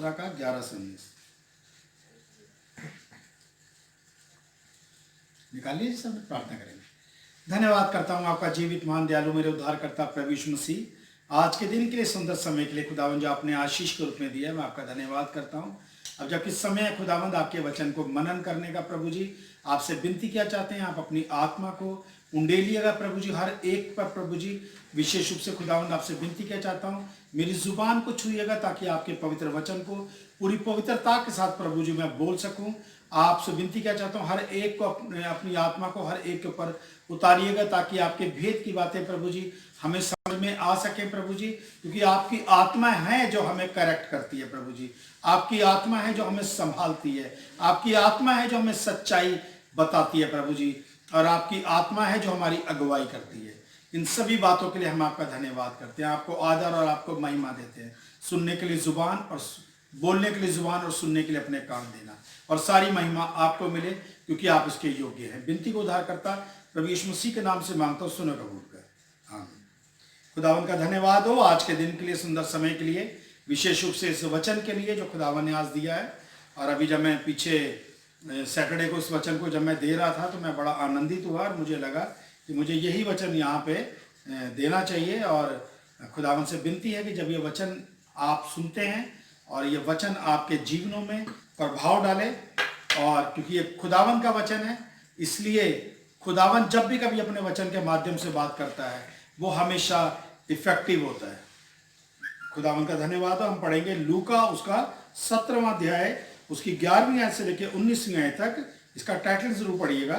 17 का 11 से 19 निकालिए। सब प्रार्थना करेंगे। धन्यवाद करता हूँ आपका जीवित महान दयालु मेरे उद्धारकर्ता प्रभु यीशु मसीह, आज के दिन के लिए, सुंदर समय के लिए खुदावंद जो आपने आशीष के रूप में दिया, मैं आपका धन्यवाद करता हूँ। अब जब किस समय खुदावंद आपके वचन को मनन करने का प्रभु जी आपसे विनती किया चाहते हैं, आप अपनी आत्मा को उंडेलिएगा प्रभु जी हर एक पर प्रभु जी। विशेष रूप से खुदावंद आपसे विनती किया चाहता हूँ, मेरी जुबान को छुइएगा ताकि आपके पवित्र वचन को पूरी पवित्रता के साथ प्रभु जी मैं बोल सकूं। आपसे विनती किया चाहता हूँ, हर एक को अपनी आत्मा को हर एक के ऊपर उतारिएगा ताकि आपके भेद की बातें प्रभु जी हमें समझ में आ सके प्रभु जी, क्योंकि आपकी आत्मा है जो हमें करेक्ट करती है प्रभु जी। आपकी आत्मा है जो हमें संभालती है, आपकी आत्मा है जो हमें सच्चाई बताती है प्रभु जी, और आपकी आत्मा है जो हमारी अगुवाई करती है। इन सभी बातों के लिए हम आपका धन्यवाद करते हैं, आपको आदर और आपको महिमा देते हैं। सुनने के लिए जुबान और बोलने के लिए जुबान और सुनने के लिए अपने कान देना, और सारी महिमा आपको मिले क्योंकि आप इसके योग्य हैं। विनती को उद्धार करता प्रभु यीशु मसीह के नाम से मांगता हूँ, सुनो कबूल कर, आमीन। खुदावन का धन्यवाद हो आज के दिन के लिए, सुंदर समय के लिए, विशेष रूप से इस वचन के लिए जो खुदावन ने आज दिया है। और अभी जब मैं पीछे सैटरडे को इस वचन को जब मैं दे रहा था तो मैं बड़ा आनंदित हुआ और मुझे लगा कि मुझे यही वचन यहाँ पे देना चाहिए। और खुदावन से विनती है कि जब ये वचन आप सुनते हैं और ये वचन आपके जीवनों में प्रभाव डाले, और क्योंकि ये खुदावन का वचन है इसलिए खुदावन जब भी कभी अपने वचन के माध्यम से बात करता है वो हमेशा इफेक्टिव होता है। खुदावन का धन्यवाद। हम पढ़ेंगे लूका उसका 17वां अध्याय उसकी 11वीं आयत से लेकर 19वीं आयत तक। इसका टाइटल जरूर पढ़िएगा,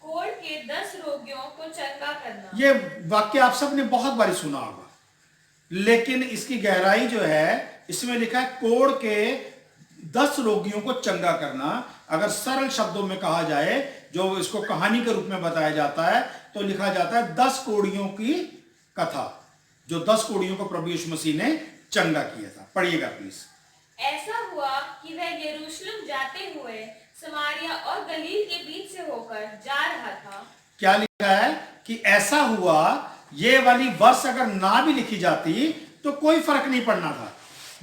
कोढ़ के 10 रोगियों को चंगा करना। ये वाक्य आप सबने बहुत बारी सुना होगा, लेकिन इसकी गहराई जो है इसमें लिखा है कोढ़ के 10 रोगियों को चंगा करना। अगर सरल शब्दों में कहा जाए, जो इसको कहानी के रूप में बताया जाता है, तो लिखा जाता है 10 कोढ़ियों की कथा, जो 10 कोढ़ियों को प्रभु यीशु मसीह ने चंगा किया था। पढ़िएगा प्लीज। ऐसा हुआ कि वह यरूशलेम जाते हुए समारिया और गलील के बीच से होकर जा रहा था। क्या लिखा है कि ऐसा हुआ, ये वाली वर्ष अगर ना भी लिखी जाती तो कोई फर्क नहीं पड़ना था,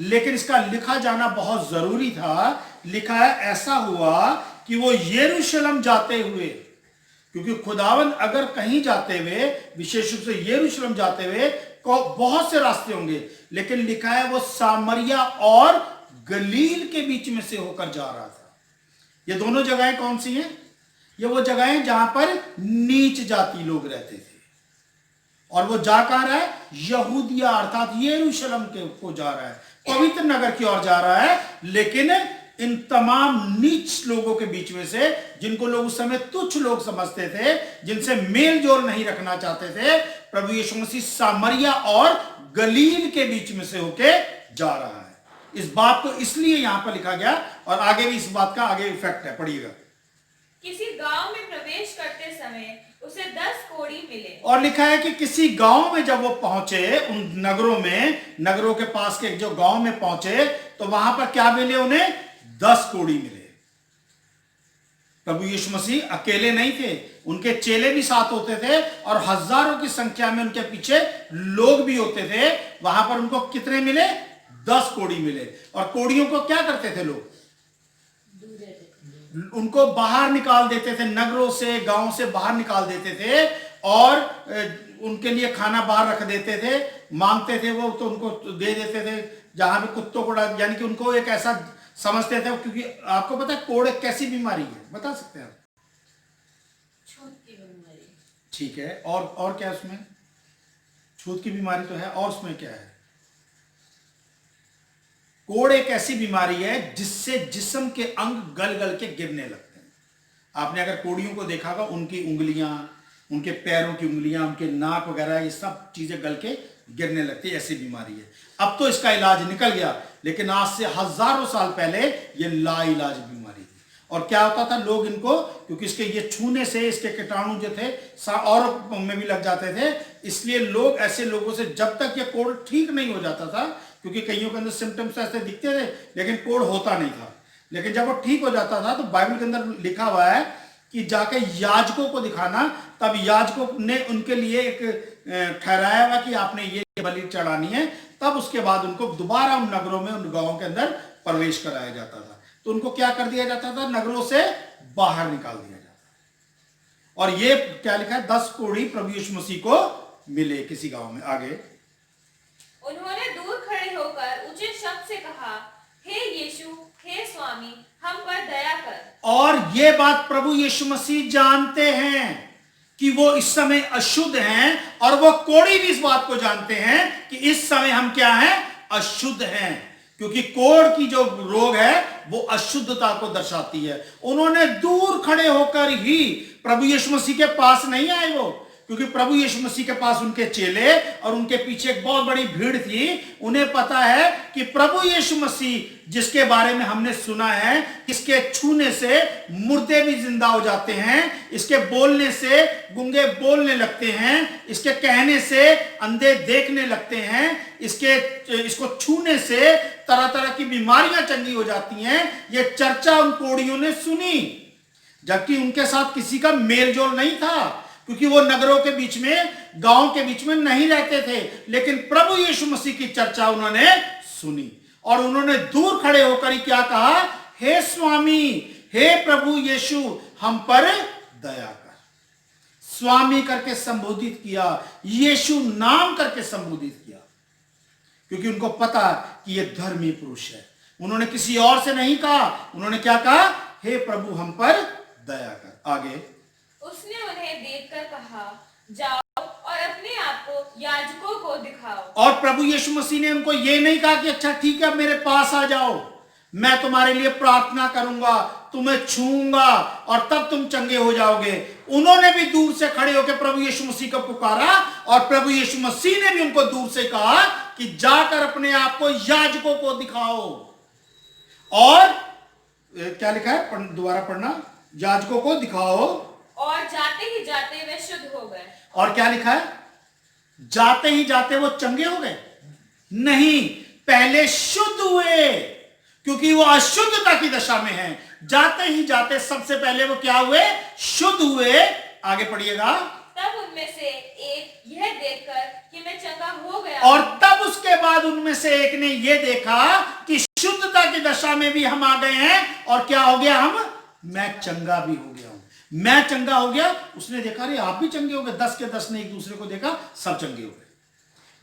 लेकिन इसका लिखा जाना बहुत जरूरी था। लिखा है ऐसा हुआ कि वो यरूशलेम जाते हुए, क्योंकि खुदावन अगर कहीं जाते हुए, विशेष रूप से यरूशलेम जाते हुए को बहुत से रास्ते होंगे, लेकिन लिखा है वो सामरिया और गलील के बीच में से होकर जा रहा था। ये दोनों जगहें कौन सी हैं? ये वो जगहें जहां पर नीच जाति लोग रहते थे, और वो जा कहां रहा है? यहूदिया अर्थात यरूशलेम के को जा रहा है, पवित्र नगर की ओर जा रहा है। लेकिन इन तमाम नीच लोगों के बीच में से, जिनको लोग उस समय तुच्छ लोग समझते थे, जिनसे मेल जोल नहीं रखना चाहते थे, प्रभु यीशु मसीह सामरिया और गलील के बीच में से होके जा रहा है। इस बात को इसलिए यहां पर लिखा गया, और आगे भी इस बात का आगे इफेक्ट है। पढ़िएगा। किसी गांव में प्रवेश करते समय उसे 10 कोढ़ी मिले। और लिखा है कि किसी गांव में जब वो पहुंचे, उन नगरों में, नगरों के पास के जो गांव में पहुंचे, तो वहां पर क्या मिले? उन्हें 10 कोढ़ी मिले। प्रभु यीशु मसीह अकेले नहीं थे, उनके चेले भी साथ होते थे, और हजारों की संख्या में उनके पीछे लोग भी होते थे। वहां पर उनको कितने मिले? 10 कोढ़ी मिले। और कोढ़ियों को क्या करते थे लोग? उनको बाहर निकाल देते थे, नगरों से, गांव से बाहर निकाल देते थे, और उनके लिए खाना बाहर रख देते थे। मांगते थे वो तो उनको दे देते थे, जहां पे कुत्तों को डाल, यानी कि उनको एक ऐसा समझते थे। क्योंकि आपको पता है कोढ़ एक कैसी बीमारी है, बता सकते हैं आप? छूत की बीमारी। ठीक है, और क्या उसमें? छूत की बीमारी तो है, और उसमें क्या है? कोढ़ एक ऐसी बीमारी है जिससे जिस्म के अंग गल गल के गिरने लगते हैं। आपने अगर कोढ़ियों को देखा होगा, उनकी उंगलियां, उनके पैरों की उंगलियां, उनके नाक वगैरह, ये सब चीजें गल के गिरने लगती है। ऐसी बीमारी है। अब तो इसका इलाज निकल गया, लेकिन आज से हजारों साल पहले ये लाइलाज बीमारी थी। और क्या होता था? लोग इनको, क्योंकि इसके ये छूने से इसके कीटाणु जो थे और में भी लग जाते थे, इसलिए लोग ऐसे लोगों से, जब तक ये कोढ़ ठीक नहीं हो जाता था, क्योंकि कईयों के अंदर सिम्टम्स ऐसे दिखते थे लेकिन कोढ़ होता नहीं था, लेकिन जब वो ठीक हो जाता था तो बाइबल के अंदर लिखा हुआ है कि जाके याजकों को दिखाना। तब याजकों ने उनके लिए एक ठहराया हुआ कि आपने ये बलि चढ़ानी है, तब उसके बाद उनको दोबारा उन नगरों में, उन गांवों के अंदर प्रवेश कराया जाता था। तो उनको क्या कर दिया जाता था? नगरों से बाहर निकाल दिया जाता था। और ये क्या लिखा है? 10 कोढ़ी प्रभु यीशु मसीह को मिले किसी गांव में। आगे, उन्होंने दूर खड़े होकर ऊंचे शब्द से कहा, हे यीशु, हे स्वामी, हम पर दया कर। और ये बात प्रभु यीशु मसीह जानते हैं कि वो इस समय अशुद्ध हैं, और वो कोढ़ी भी इस बात को जानते हैं कि इस समय हम क्या हैं? अशुद्ध हैं, क्योंकि कोढ़ की जो रोग है वो अशुद्धता को दर्शाती है। उन्होंने दूर खड़े होकर ही, प्रभु यीशु मसीह के पास नहीं आए वो, क्योंकि प्रभु यीशु मसीह के पास उनके चेले और उनके पीछे एक बहुत बड़ी भीड़ थी। उन्हें पता है कि प्रभु यीशु मसीह जिसके बारे में हमने सुना है, इसके छूने से मुर्दे भी जिंदा हो जाते हैं, इसके बोलने से गूंगे बोलने लगते हैं, इसके कहने से अंधे देखने लगते हैं, इसको छूने से तरह तरह की बीमारियां चंगी हो जाती हैं। ये चर्चा उन कोढ़ियों ने सुनी, जबकि उनके साथ किसी का मेलजोल नहीं था, क्योंकि वो नगरों के बीच में, गांव के बीच में नहीं रहते थे। लेकिन प्रभु यीशु मसीह की चर्चा उन्होंने सुनी, और उन्होंने दूर खड़े होकर ही क्या कहा? हे स्वामी, हे प्रभु यीशु, हम पर दया कर। स्वामी करके संबोधित किया, यीशु नाम करके संबोधित किया, क्योंकि उनको पता कि ये धर्मी पुरुष है। उन्होंने किसी और से नहीं कहा, उन्होंने क्या कहा? हे प्रभु, हम पर दया कर। आगे, उसने उन्हें देखकर कहा, जाओ और अपने आप को याजकों को दिखाओ। और प्रभु यीशु मसीह ने उनको ये नहीं कहा कि अच्छा ठीक है, मेरे पास आ जाओ, मैं तुम्हारे लिए प्रार्थना करूंगा, तुम्हें छूंगा और तब तुम चंगे हो जाओगे। उन्होंने भी दूर से खड़े होकर प्रभु यीशु मसीह को पुकारा, और प्रभु यीशु मसीह ने भी उनको दूर से कहा कि जाकर अपने आप को याजकों को दिखाओ। और क्या लिखा है? दोबारा पढ़ना, याजकों को दिखाओ। और जाते ही जाते वे शुद्ध हो गए। और क्या लिखा है? जाते ही जाते वो चंगे हो गए? नहीं, पहले शुद्ध हुए, क्योंकि वो अशुद्धता की दशा में है। जाते ही जाते सबसे पहले वो क्या हुए? शुद्ध हुए। आगे पढ़िएगा। तब उनमें से एक यह देखकर कि मैं चंगा हो गया, और तब उसके बाद उनमें से एक ने यह देखा कि शुद्धता की दशा में भी हम आ गए हैं, और क्या हो गया? मैं चंगा भी हो गया हूं, मैं चंगा हो गया। उसने देखा, अरे आप भी चंगे हो गए। 10 के 10 ने एक दूसरे को देखा, सब चंगे हो गए।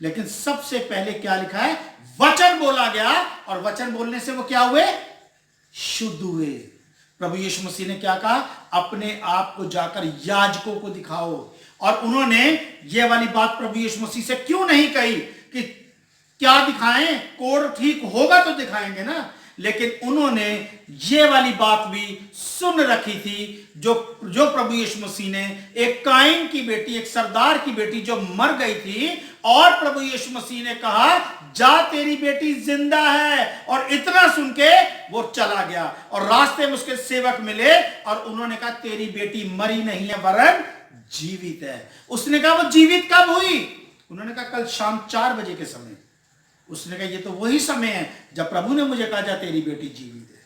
लेकिन सबसे पहले क्या लिखा है? वचन बोला गया, और वचन बोलने से वो क्या हुए? शुद्ध हुए। प्रभु यीशु मसीह ने क्या कहा? अपने आप को जाकर याजकों को दिखाओ। और उन्होंने ये वाली बात प्रभु यीशु मसीह से क्यों नहीं कही कि क्या दिखाएं? कोढ़ ठीक होगा तो दिखाएंगे ना। लेकिन उन्होंने ये वाली बात भी सुन रखी थी, जो प्रभु यीशु मसीह ने एक काइन की बेटी, एक सरदार की बेटी जो मर गई थी, और प्रभु यीशु मसीह ने कहा, जा तेरी बेटी जिंदा है। और इतना सुन के वो चला गया, और रास्ते में उसके सेवक मिले, और उन्होंने कहा, तेरी बेटी मरी नहीं है, वरन जीवित है। उसने कहा, वो जीवित कब हुई? उन्होंने कहा, कल शाम 4 बजे के समय। उसने कहा, ये तो वही समय है जब प्रभु ने मुझे कहा, जा तेरी बेटी जीवित है।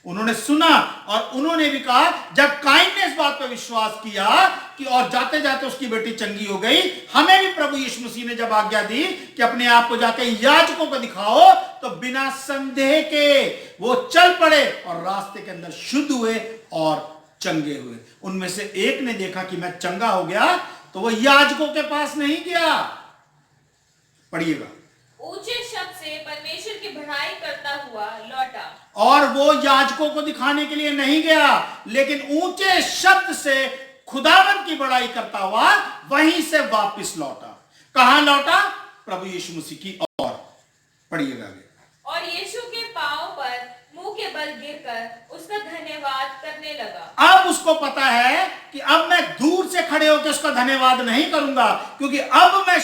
उन्होंने सुना, और उन्होंने भी कहा, जब काइन ने इस बात पर विश्वास किया कि और जाते जाते उसकी बेटी चंगी हो गई, हमें भी प्रभु यीशु मसीह ने जब आज्ञा दी कि अपने आप को जाके याजकों को दिखाओ, तो बिना संदेह के वो चल पड़े और रास्ते के अंदर शुद्ध हुए और चंगे हुए। उनमें से एक ने देखा कि मैं चंगा हो गया, तो वो याजकों के पास नहीं गया। पढ़िएगा। ऊंचे शब्द से परमेश्वर की बढ़ाई करता हुआ लौटा। और वो याजकों को दिखाने के लिए नहीं गया, लेकिन ऊंचे शब्द से खुदावंत की बड़ाई करता हुआ वहीं से वापस लौटा। कहां लौटा? प्रभु यीशु मसीह की ओर। पढ़िएगा आगे। और यीशु के पांव पर मुंह के बल गिरकर उसका धन्यवाद करने लगा। अब उसको पता है कि अब मैं दूर से खड़े होकर उसका धन्यवाद नहीं करूंगा, क्योंकि अब मैं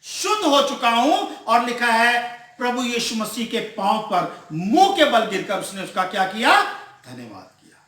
शुद्ध हो चुका हूं। और लिखा है, प्रभु यीशु मसीह के पांव पर मुंह के बल गिरकर उसने उसका क्या किया? धन्यवाद किया।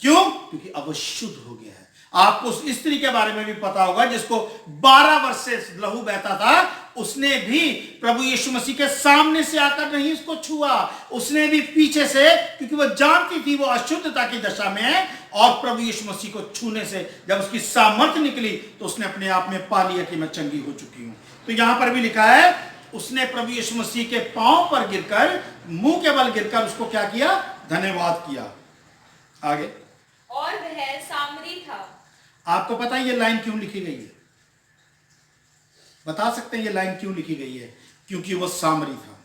क्यों? क्योंकि अब वो शुद्ध हो गया है। आपको उस स्त्री के बारे में भी पता होगा जिसको 12 वर्ष से लहू बहता था। उसने भी प्रभु यीशु मसीह के सामने से आकर नहीं उसको छुआ, उसने भी पीछे से, क्योंकि वो जानती थी वो अशुद्धता की दशा में है। और प्रभु यीशु मसीह को छूने से जब उसकी सामर्थ्य निकली, तो उसने अपने आप में पा लिया कि मैं चंगी हो चुकी हूं। तो यहां पर भी लिखा है, उसने प्रभु यीशु मसीह के पांव पर गिरकर, मुंह के बल गिरकर उसको क्या किया? धन्यवाद किया। आगे, और वह सामरी था। आपको पता है ये लाइन क्यों लिखी गई है? बता सकते हैं ये लाइन क्यों लिखी गई है? क्योंकि वो सामरी था।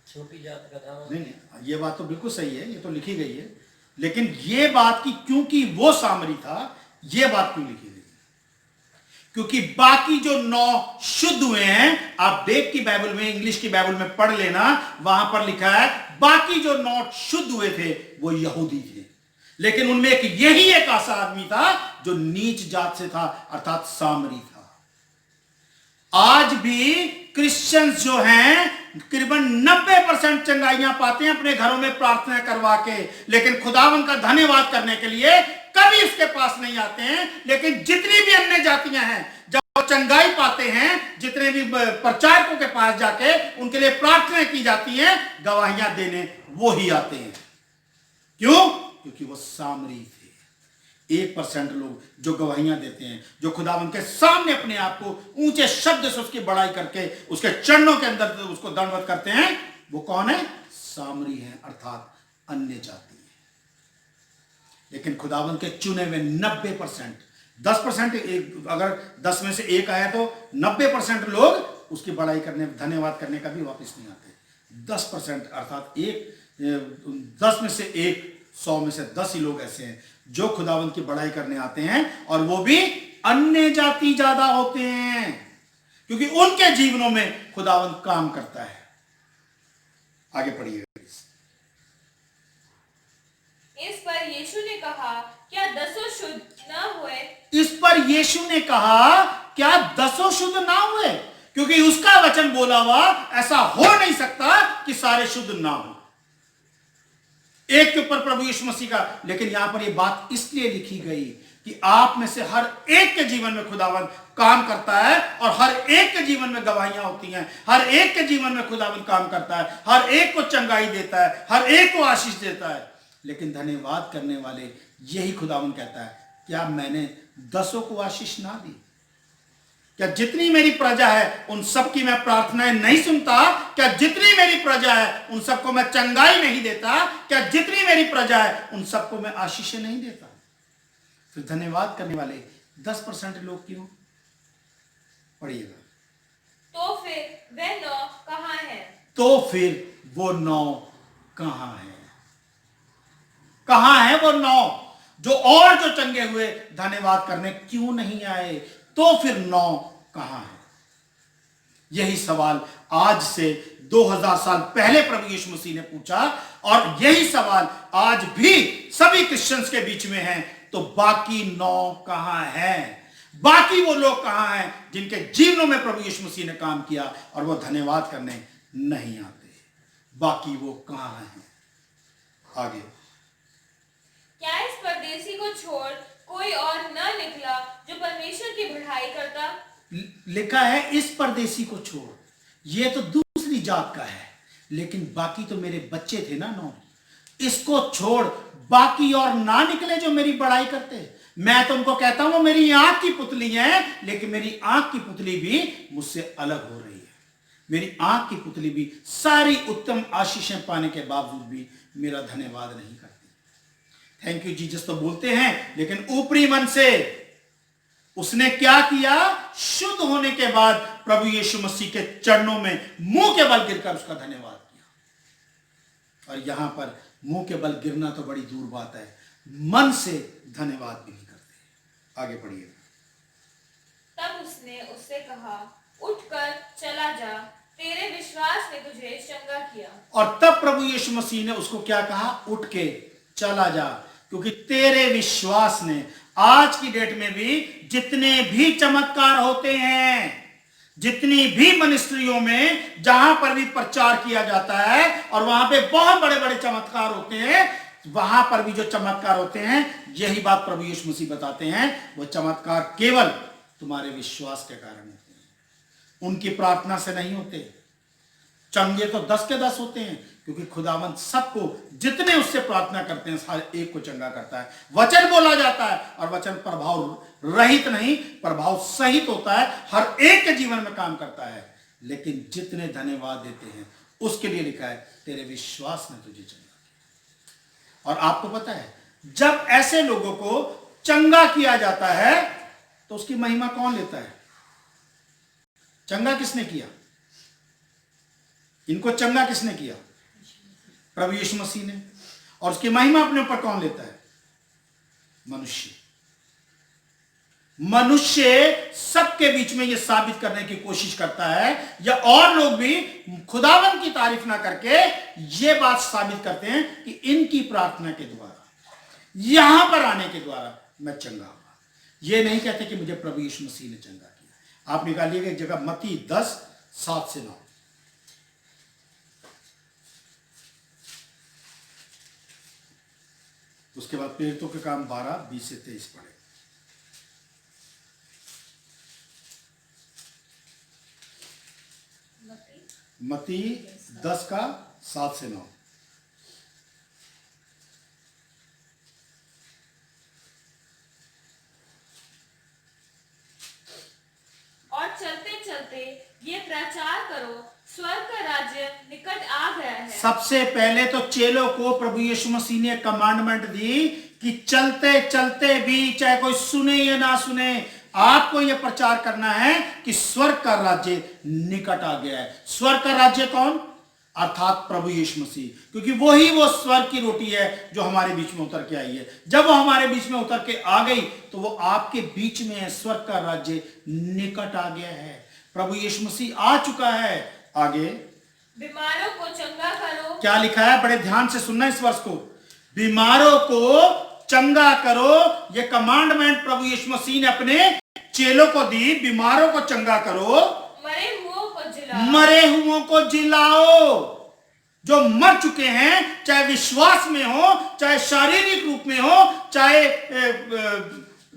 छोटी जात का था। नहीं, ये बात तो बिल्कुल सही है, ये तो लिखी गई है, लेकिन ये बात की क्योंकि वो सामरी था, ये बात क्यों लिखी गई? क्योंकि बाकी जो 9 शुद्ध हुए हैं, आप बेक की बाइबल में, इंग्लिश की बाइबल में पढ़ लेना, वहां पर लिखा है बाकी जो 9 शुद्ध हुए थे वो यहूदी थे, लेकिन उनमें यही एक ऐसा आदमी था जो नीच जात से था, अर्थात सामरी था। आज भी क्रिश्चियंस जो हैं करीबन 90% चंगाइयां पाते हैं अपने घरों में प्रार्थना करवा के, लेकिन खुदावन का धन्यवाद करने के लिए कभी उसके पास नहीं आते हैं। लेकिन जितनी भी अन्य जातियां हैं, जब वो चंगाई पाते हैं, जितने भी प्रचारकों के पास जाके उनके लिए प्रार्थना की जाती है, गवाहियां देने वो ही आते हैं। क्यों? क्योंकि वो सामरी थे। 1% लोग जो गवाहियां देते हैं, जो खुदावन के सामने अपने आप को ऊंचे शब्द से उसकी बड़ाई करके उसके चरणों के अंदर उसको दंडवत करते हैं, वो कौन है? सामरी है, अर्थात अन्य जाति है। लेकिन खुदावन के चुने हुए 90%, 10% अगर 10 में से 1 आया तो 90% लोग उसकी बड़ाई करने, धन्यवाद करने का भी वापस नहीं आते। 10% अर्थात 10 में से 1, 100 में से 10 ही लोग ऐसे हैं जो खुदावंत की बड़ाई करने आते हैं, और वो भी अन्य जाति ज्यादा होते हैं, क्योंकि उनके जीवनों में खुदावंत काम करता है। आगे पढ़िए। इस पर यीशु ने कहा, क्या 10 शुद्ध न हुए? इस पर यीशु ने कहा, क्या 10 शुद्ध ना हुए? क्योंकि उसका वचन बोला हुआ ऐसा हो नहीं सकता कि सारे शुद्ध ना हो। एक के ऊपर प्रभु यीशु मसीह का, लेकिन यहां पर यह बात इसलिए लिखी गई कि आप में से हर एक के जीवन में खुदावन काम करता है, और हर एक के जीवन में गवाहियां होती हैं, हर एक के जीवन में खुदावन काम करता है, हर एक को चंगाई देता है, हर एक को आशीष देता है। लेकिन धन्यवाद करने वाले, यही खुदावन कहता है, क्या मैंने 10 को आशीष ना दी? क्या जितनी मेरी प्रजा है उन सबकी मैं प्रार्थनाएं नहीं सुनता? क्या जितनी मेरी प्रजा है उन सबको मैं चंगाई नहीं देता? क्या जितनी मेरी प्रजा है उन सबको मैं आशीषें नहीं देता? फिर धन्यवाद करने वाले 10% लोग क्यों? पढ़िएगा। तो फिर वह 9 कहाँ है? तो फिर वो 9 कहां है? कहां है वो 9 जो चंगे हुए धन्यवाद करने क्यों नहीं आए? तो फिर 9 कहां है? यही सवाल आज से 2000 साल पहले प्रभु यीशु मसीह ने पूछा, और यही सवाल आज भी सभी क्रिश्चियंस के बीच में है। तो बाकी 9 कहां है? बाकी वो लोग कहां हैं जिनके जीवनों में प्रभु यीशु मसीह ने काम किया और वो धन्यवाद करने नहीं आते? बाकी वो कहां हैं? आगे, क्या इस परदेसी को छोड़ कोई और न निकला जो परमेश्वर की बढ़ाई करता? लिखा है इस परदेसी को छोड़, ये तो दूसरी जात का है, लेकिन बाकी तो मेरे बच्चे थे ना 9। इसको छोड़ बाकी और ना निकले जो मेरी बड़ाई करते। मैं तो उनको कहता हूं वो मेरी आंख की पुतली है, लेकिन मेरी आंख की पुतली भी मुझसे अलग हो रही है। मेरी आंख की पुतली भी सारी उत्तम आशीषें पाने के बावजूद भी मेरा धन्यवाद नहीं करती। थैंक यू जीसस तो बोलते हैं, लेकिन ऊपरी मन से उसने क्या किया? शुद्ध होने के बाद प्रभु यीशु मसीह के चरणों में मुंह के बल गिरकर उसका धन्यवाद किया। और यहां पर मुंह के बल गिरना तो बड़ी दूर बात है, मन से धन्यवाद भी नहीं करते। आगे पढ़िए। तब उसने उससे कहा, उठकर चला जा, तेरे विश्वास ने तुझे चंगा किया। और तब प्रभु यीशु मसीह ने उसको क्या कहा? उठ के चला जा, क्योंकि तेरे विश्वास ने, आज की डेट में भी जितने भी चमत्कार होते हैं, जितनी भी मिनिस्ट्रियों में जहां पर भी प्रचार किया जाता है और वहां पे बहुत बड़े बड़े चमत्कार होते हैं, वहां पर भी जो चमत्कार होते हैं, यही बात प्रभु यीशु मसीह बताते हैं, वो चमत्कार केवल तुम्हारे विश्वास के कारण होते हैं, उनकी प्रार्थना से नहीं होते। चंगे तो 10 के 10 होते हैं, क्योंकि खुदावंद सबको जितने उससे प्रार्थना करते हैं हर एक को चंगा करता है। वचन बोला जाता है और वचन प्रभाव रहित नहीं, प्रभाव सहित होता है, हर एक के जीवन में काम करता है। लेकिन जितने धन्यवाद देते हैं उसके लिए लिखा है तेरे विश्वास ने तुझे चंगा किया। और आपको पता है जब ऐसे लोगों को चंगा किया जाता है तो उसकी महिमा कौन लेता है? चंगा किसने किया? इनको चंगा किसने किया? प्रभु यीशु मसीह ने। और उसकी महिमा अपने ऊपर कौन लेता है? मनुष्य। मनुष्य सबके बीच में यह साबित करने की कोशिश करता है, या और लोग भी खुदावन की तारीफ ना करके यह बात साबित करते हैं कि इनकी प्रार्थना के द्वारा, यहां पर आने के द्वारा मैं चंगा हुआ। यह नहीं कहते कि मुझे प्रभु यीशु मसीह ने चंगा किया। आप निकालिएगा एक जगह मत्ती 10:7-9। उसके बाद प्रेरितों के काम 12:20-23 पढ़े। मत्ती 10:7-9। और चलते चलते ये प्रचार करो, स्वर्ग का राज्य निकट आ गया है। सबसे पहले तो चेलों को प्रभु यीशु मसीह ने कमांडमेंट दी कि चलते चलते भी, चाहे कोई सुने या ना सुने, आपको यह प्रचार करना है कि स्वर्ग का राज्य निकट आ गया है। स्वर्ग का राज्य कौन? अर्थात प्रभु यीशु मसीह, क्योंकि वही वो स्वर्ग की रोटी है जो हमारे बीच में उतर के आई है। जब वो हमारे बीच में उतर के आ गई तो वो आपके बीच में है। स्वर्ग का राज्य निकट आ गया है। प्रभु यीशु मसीह आ चुका है। आगे बीमारों को चंगा करो। क्या लिखा है? बड़े ध्यान से सुनना इस वर्ष को। बीमारों को चंगा करो। ये कमांडमेंट प्रभु यीशु मसीह ने अपने चेलों को दी। बीमारों को चंगा करो, मरे हुओं को जिलाओ। मरे हुओं को जिलाओ। जो मर चुके हैं, चाहे विश्वास में हो, चाहे शारीरिक रूप में हो, चाहे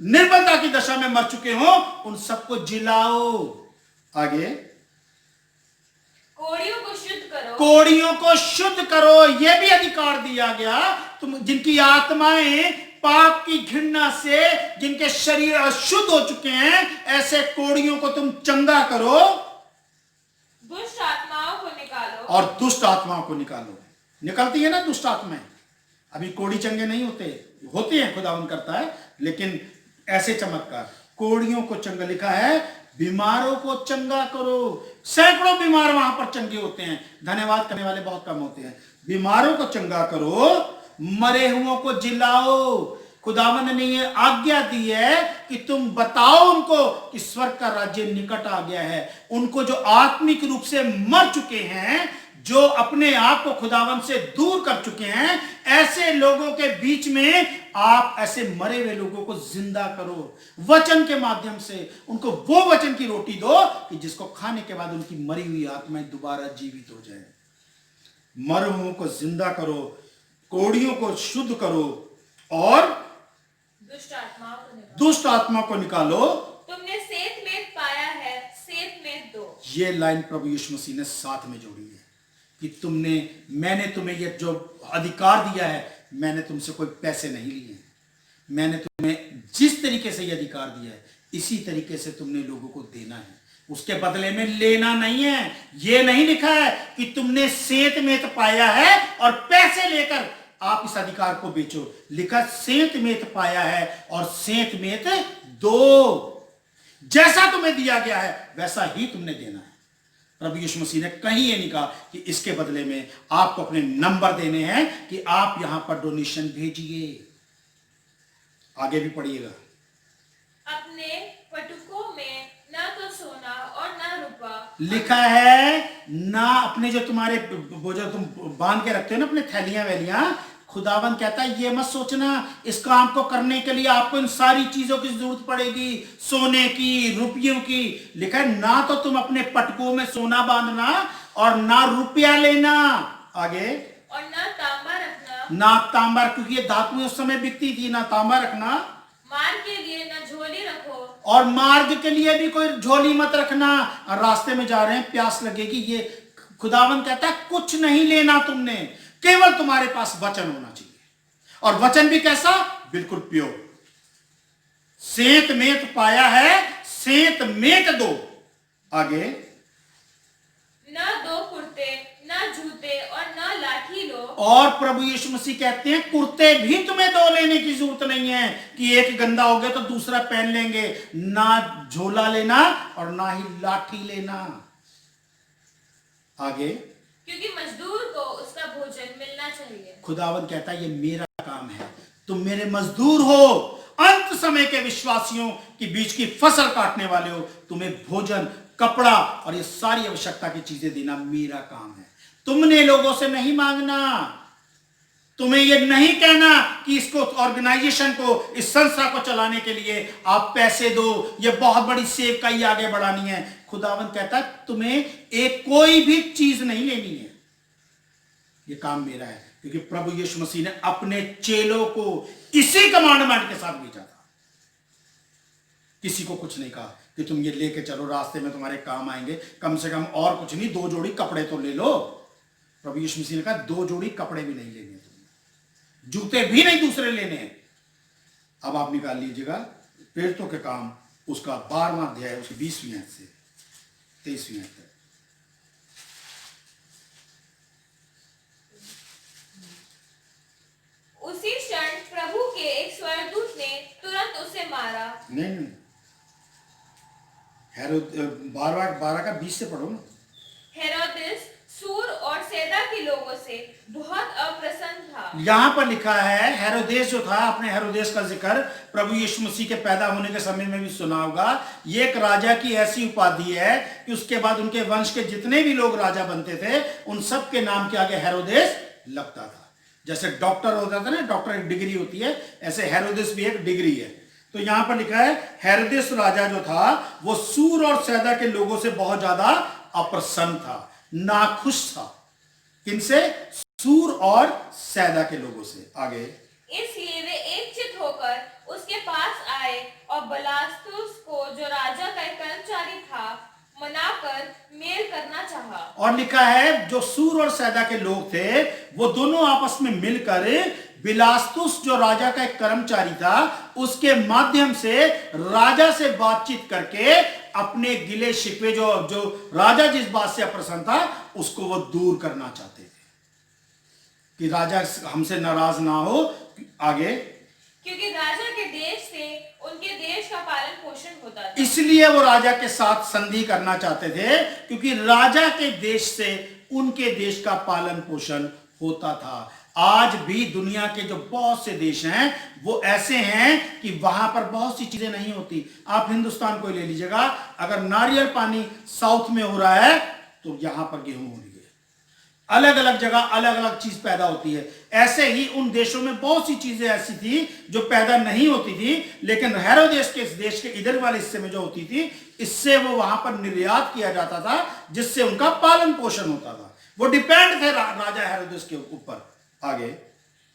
निर्बलता की दशा में मर चुके हो, उन सबको जिलाओ। आगे कोड़ियों को शुद्ध करो। कोड़ियों को शुद्ध करो। यह भी अधिकार दिया गया। तुम जिनकी आत्माएं पाप की घृणा से, जिनके शरीर अशुद्ध हो चुके हैं, ऐसे कोड़ियों को तुम चंगा करो। दुष्ट आत्माओं को निकालो। और दुष्ट आत्माओं को निकालो। निकलती है ना दुष्ट आत्माएं। अभी कोड़ी चंगे नहीं होते हैं, खुदावन करता है, लेकिन ऐसे चमत्कार। कोड़ियों को चंगा लिखा है, बीमारों को चंगा करो। सैकड़ों बीमार वहां पर चंगे होते हैं, धन्यवाद करने वाले बहुत कम होते हैं। बीमारों को चंगा करो, मरे हुओं को जिलाओ। खुदावन ने ये आज्ञा दी है कि तुम बताओ उनको कि स्वर्ग का राज्य निकट आ गया है। उनको जो आत्मिक रूप से मर चुके हैं, जो अपने आप को खुदावन से दूर कर चुके हैं, ऐसे लोगों के बीच में आप ऐसे मरे हुए लोगों को जिंदा करो। वचन के माध्यम से उनको वो वचन की रोटी दो कि जिसको खाने के बाद उनकी मरी हुई आत्माएं दोबारा जीवित हो जाए। मरे हुओं को जिंदा करो, कोड़ियों को शुद्ध करो और दुष्ट आत्मा को निकालो। तुमने सेत में पाया है, सेत में दो। ये लाइन प्रभु यीशु मसीह ने साथ में जोड़ी है कि मैंने तुम्हें ये जो अधिकार दिया है, मैंने तुमसे कोई पैसे नहीं लिए। मैंने तुम्हें जिस तरीके से ये अधिकार दिया है, इसी तरीके से तुमने लोगों को देना है। उसके बदले में लेना नहीं है। ये नहीं लिखा है कि तुमने सेत में पाया है और पैसे लेकर आप इस अधिकार को बेचो। लिखा सेत में पाया है और सेत में दो। जैसा तुम्हें दिया गया है वैसा ही तुमने देना है। प्रभु यीशु मसीह ने कहीं ये नहीं कहा कि इसके बदले में आपको अपने नंबर देने हैं कि आप यहां पर डोनेशन भेजिए। आगे भी पढ़िएगा। अपने पटुकों में ना तो सोना और ना रुपा। लिखा है ना अपने जो तुम्हारे वो जो तुम बांध के रखते हो ना अपने थैलियां वैलियां, खुदावन कहता है ये मत सोचना इस काम को करने के लिए आपको इन सारी चीजों की जरूरत पड़ेगी, सोने की, रुपयों की। लिखा है ना तो तुम अपने पटकों में सोना बांधना और ना रुपया लेना। आगे और ना तांबा रखना। ना तांबा, क्योंकि ये धातुएं उस समय बिकती थी। ना तांबा रखना। मार्ग के लिए ना झोली रखो। और मार्ग के लिए भी कोई झोली मत रखना। रास्ते में जा रहे हैं, प्यास लगेगी, ये खुदावन कहता है कुछ नहीं लेना तुमने, केवल तुम्हारे पास वचन होना चाहिए। और वचन भी कैसा? बिल्कुल प्योर। सेंत मेत पाया है, सेंत मेट दो। आगे, न दो कुर्ते, न जूते और न लाठी लो। और प्रभु यीशु मसीह कहते हैं कुर्ते भी तुम्हें दो लेने की जरूरत नहीं है कि एक गंदा हो गया तो दूसरा पहन लेंगे। ना झोला लेना और ना ही लाठी लेना। आगे, क्योंकि मजदूर को उसका भोजन मिलना चाहिए। खुदावन कहता है ये मेरा काम है, तुम मेरे मजदूर हो, अंत समय के विश्वासियों के बीच की फसल काटने वाले हो। तुम्हें भोजन, कपड़ा और ये सारी आवश्यकता की चीजें देना मेरा काम है। तुमने लोगों से नहीं मांगना, तुम्हें ये नहीं कहना कि इसको, ऑर्गेनाइजेशन को, इस संस्था को चलाने के लिए आप पैसे दो, ये बहुत बड़ी सेवकाई आगे बढ़ानी है। खुदावन कहता है तुम्हें एक कोई भी चीज नहीं लेनी है, ये काम मेरा है। क्योंकि प्रभु यीशु मसीह ने अपने चेलों को इसी कमांडमेंट के साथ भेजा था। किसी को कुछ नहीं कहा कि तुम ये लेके चलो, रास्ते में तुम्हारे काम आएंगे, कम से कम और कुछ नहीं, 2 जोड़ी कपड़े तो ले लो। प्रभु यीशु मसीह ने कहा 2 जोड़ी कपड़े भी नहीं लेने तुमने, जूते भी नहीं दूसरे लेने। अब आप निकाल लीजिएगा प्रेरितों के काम, उसका 12वां अध्याय, उसके 20वीं आयत से 23वीं आयत तक। उसी क्षण प्रभु के एक स्वर्गदूत ने तुरंत उसे मारा। नहीं, 12 का 20 से पढ़ो ना। हेरोदेस सूर और सैदा के लोगों से बहुत अप्रसन्न था। यहां पर लिखा है हेरोदेस जो था, आपने हेरोदेस का जिक्र प्रभु यीशु मसीह के पैदा होने के समय में भी सुना होगा। ये एक राजा की ऐसी उपाधि है कि उसके बाद उनके वंश के जितने भी लोग राजा बनते थे, उन सब के नाम के आगे हेरोदेस लगता था। जैसे डॉक्टर होता था ना, डॉक्टर एक डिग्री होती है, ऐसे हेरोदेस भी एक डिग्री है। तो यहां पर लिखा है हेरोदेस राजा जो था वो सूर और सैदा के लोगों से बहुत ज्यादा अप्रसन्न था, नाखुश था। किनसे? सूर और सैदा के लोगों से। आगे, इसलिए वे एकचित होकर उसके पास आए और बलास्तुस को, जो राजा का एक कर्मचारी था, मनाकर मेल करना चाहा। और लिखा है जो सूर और सैदा के लोग थे वो दोनों आपस में मिलकर बिलास्तुस जो राजा का एक कर्मचारी था उसके माध्यम से राजा से बातचीत करके अपने गिले शिकवे जो राजा जिस बात से अप्रसन्न था उसको वो दूर करना चाहते थे कि राजा हमसे नाराज ना हो। आगे, क्योंकि राजा के देश से उनके देश का पालन पोषण होता था। इसलिए वो राजा के साथ संधि करना चाहते थे क्योंकि राजा के देश से उनके देश का पालन पोषण होता था। आज भी दुनिया के जो बहुत से देश हैं वो ऐसे हैं कि वहां पर बहुत सी चीजें नहीं होती। आप हिंदुस्तान को ले लीजिएगा, अगर नारियल पानी साउथ में हो रहा है तो यहां पर गेहूं हो रही है। अलग अलग जगह अलग अलग चीज पैदा होती है। ऐसे ही उन देशों में बहुत सी चीजें ऐसी थी जो पैदा नहीं होती थी, लेकिन हेरोदेस के इस देश के इधर वाले हिस्से में जो होती थी, इससे वो वहां पर निर्यात किया जाता था, जिससे उनका पालन पोषण होता था। वो डिपेंड थे राजा हेरोदेस के ऊपर। आगे,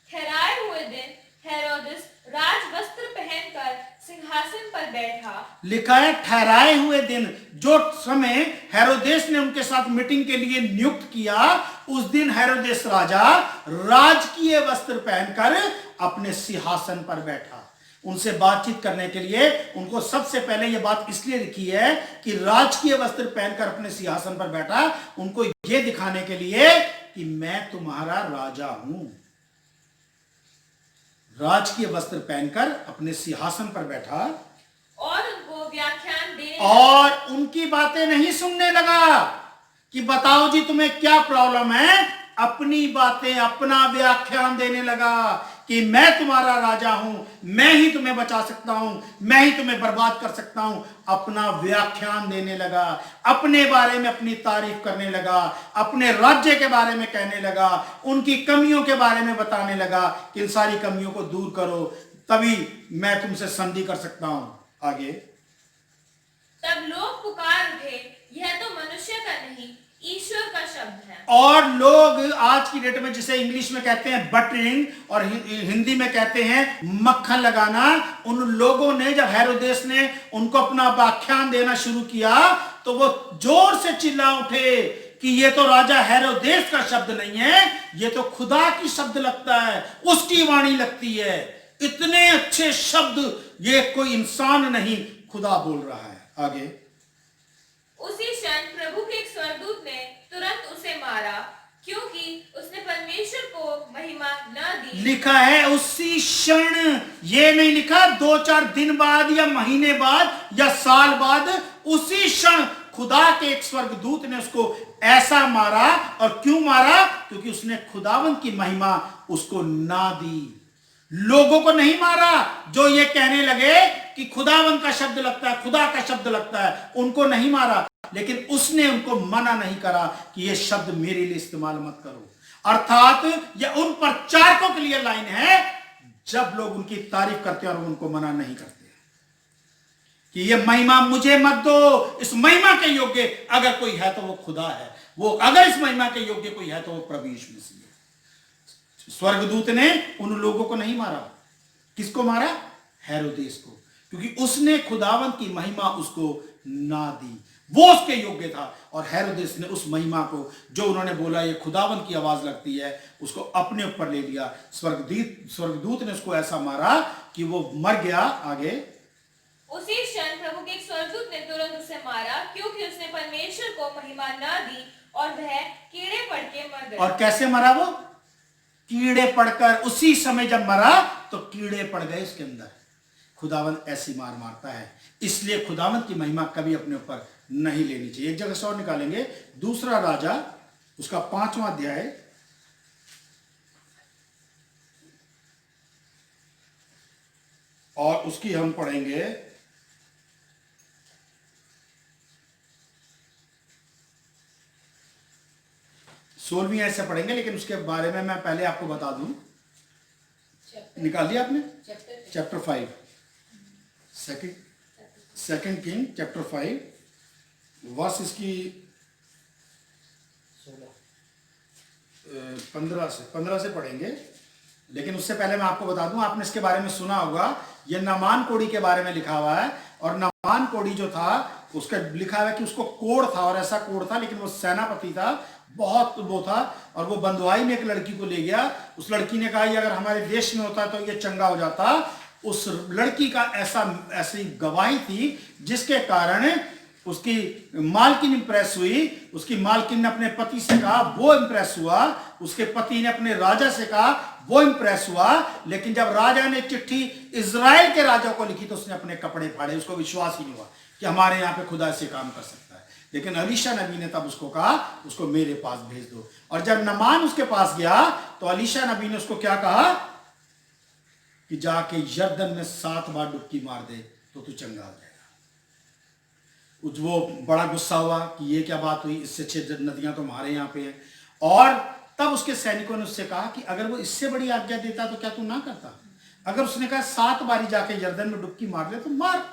ठहराए हुए दिन हेरोदेस राज वस्त्र पहनकर सिंहासन पर बैठा। लिखा है ठहराए हुए दिन, जो समय हेरोदेस ने उनके साथ मीटिंग के लिए नियुक्त किया, उस दिन हेरोदेस राजा राजकीय वस्त्र पहनकर अपने सिंहासन पर बैठा। उनसे बातचीत करने के लिए उनको सबसे पहले यह बात इसलिए लिखी है कि राजकीय वस्त्र पहनकर अपने सिंहासन पर बैठा, उनको यह दिखाने के लिए कि मैं तुम्हारा राजा हूं। राजकीय वस्त्र पहनकर अपने सिंहासन पर बैठा और उनको व्याख्यान देने और उनकी बातें नहीं सुनने लगा कि बताओ जी तुम्हें क्या प्रॉब्लम है। अपनी बातें, अपना व्याख्यान देने लगा कि मैं तुम्हारा राजा हूं, मैं ही तुम्हें बचा सकता हूं, मैं ही तुम्हें बर्बाद कर सकता हूं। अपना व्याख्यान देने लगा, अपने बारे में अपनी तारीफ करने लगा, अपने राज्य के बारे में कहने लगा, उनकी कमियों के बारे में बताने लगा कि इन सारी कमियों को दूर करो, तभी मैं तुमसे संधि कर सकता हूं। आगे, तब लोग पुकार उठे, यह तो मनुष्य का नहीं ईश्वर का शब्द है। और लोग आज की डेट में जिसे इंग्लिश में कहते हैं बटरिंग और हिंदी में कहते हैं मक्खन लगाना, उन लोगों ने जब हेरोदेस ने उनको अपना व्याख्यान देना शुरू किया तो वो जोर से चिल्ला उठे कि ये तो राजा हेरोदेस का शब्द नहीं है, ये तो खुदा की शब्द लगता है, उसकी वाणी लगती है। इतने अच्छे शब्द ये कोई इंसान नहीं, खुदा बोल रहा है। आगे, उसी क्षण प्रभु के एक स्वर्गदूत ने तुरंत उसे मारा, क्योंकि उसने परमेश्वर को महिमा न दी। लिखा है उसी क्षण, ये नहीं लिखा 2-4 दिन बाद या महीने बाद या साल बाद। उसी क्षण खुदा के एक स्वर्गदूत ने उसको ऐसा मारा। और क्यों मारा? क्योंकि उसने खुदावंत की महिमा उसको ना दी। लोगों को नहीं मारा जो ये कहने लगे कि खुदावंत का शब्द लगता है, खुदा का शब्द लगता है, उनको नहीं मारा। लेकिन उसने उनको मना नहीं करा कि ये शब्द मेरे लिए इस्तेमाल मत करो। अर्थात ये उन प्रचारकों के लिए लाइन है जब लोग उनकी तारीफ करते हैं और उनको मना नहीं करते कि ये महिमा मुझे मत दो, इस महिमा के योग्य अगर कोई है तो वो खुदा है, वो अगर इस महिमा के योग्य कोई है तो वो प्रभु यीशु मसीह है। स्वर्गदूत ने उन लोगों को नहीं मारा। किसको मारा? हेरोदेस को, क्योंकि उसने खुदावंत की महिमा उसको ना दी। वो उसके योग्य था। और हेरोदेस ने उस महिमा को, जो उन्होंने बोला ये खुदावंत की आवाज लगती है, उसको अपने ऊपर ले लिया। स्वर्गदूत ने उसको ऐसा मारा कि वो मर गया। आगे, उसी क्षण प्रभु के एक स्वर्गदूत ने तुरंत उसे मारा, क्योंकि उसने परमेश्वर को महिमा न दी, और वह कीड़े पड़ के मर गया। और कैसे मरा वो? कीड़े पड़कर। उसी समय जब मरा तो कीड़े पड़ गए उसके अंदर। खुदावंत ऐसी मार मारता है, इसलिए खुदावंत की महिमा कभी अपने ऊपर नहीं लेनी चाहिए। एक जगह से और निकालेंगे, दूसरा राजा उसका 5वां अध्याय, और उसकी हम पढ़ेंगे 16वीं आयत से पढ़ेंगे। लेकिन उसके बारे में मैं पहले आपको बता दूं। निकाल दिया आपने? Chapter 5, second king chapter 5, verse इसकी 15 से पढ़ेंगे। लेकिन उससे पहले मैं आपको बता दूं, आपने इसके बारे में सुना होगा, यह नामान कोड़ी के बारे में लिखा हुआ है। और नामान कोड़ी जो था उसका लिखा हुआ है कि उसको कोढ़ था, और ऐसा कोढ़ था, लेकिन वो सेनापति था, बहुत वो था, और वो बंधुआई में एक लड़की को ले गया। उस लड़की ने कहा ये अगर हमारे देश में होता तो ये चंगा हो जाता। उस लड़की का ऐसी गवाही थी जिसके कारण उसकी मालकिन इंप्रेस हुई। उसकी मालकिन ने अपने पति से कहा, वो इंप्रेस हुआ। उसके पति ने अपने राजा से कहा, वो इंप्रेस हुआ। लेकिन जब राजा ने चिट्ठी इजराइल के राजा को लिखी तो उसने अपने कपड़े फाड़े। उसको विश्वास ही नहीं हुआ कि हमारे यहाँ पे खुदा से काम कर सकता है। लेकिन अलीशा नबी ने तब उसको कहा, उसको मेरे पास भेज दो। और जब नामान उसके पास गया तो अलीशा नबी ने उसको क्या कहा कि जाके यरदन में 7 बार डुबकी मार दे तो तू चंगा हो जाएगा। वो बड़ा गुस्सा हुआ कि ये क्या बात हुई, इससे 6 नदियां तो हमारे यहाँ पे हैं। और तब उसके सैनिकों ने उससे कहा कि अगर वो इससे बड़ी आज्ञा देता तो क्या तू ना करता? अगर उसने कहा 7 बारी जाके यरदन में डुबकी मार ले तो मार।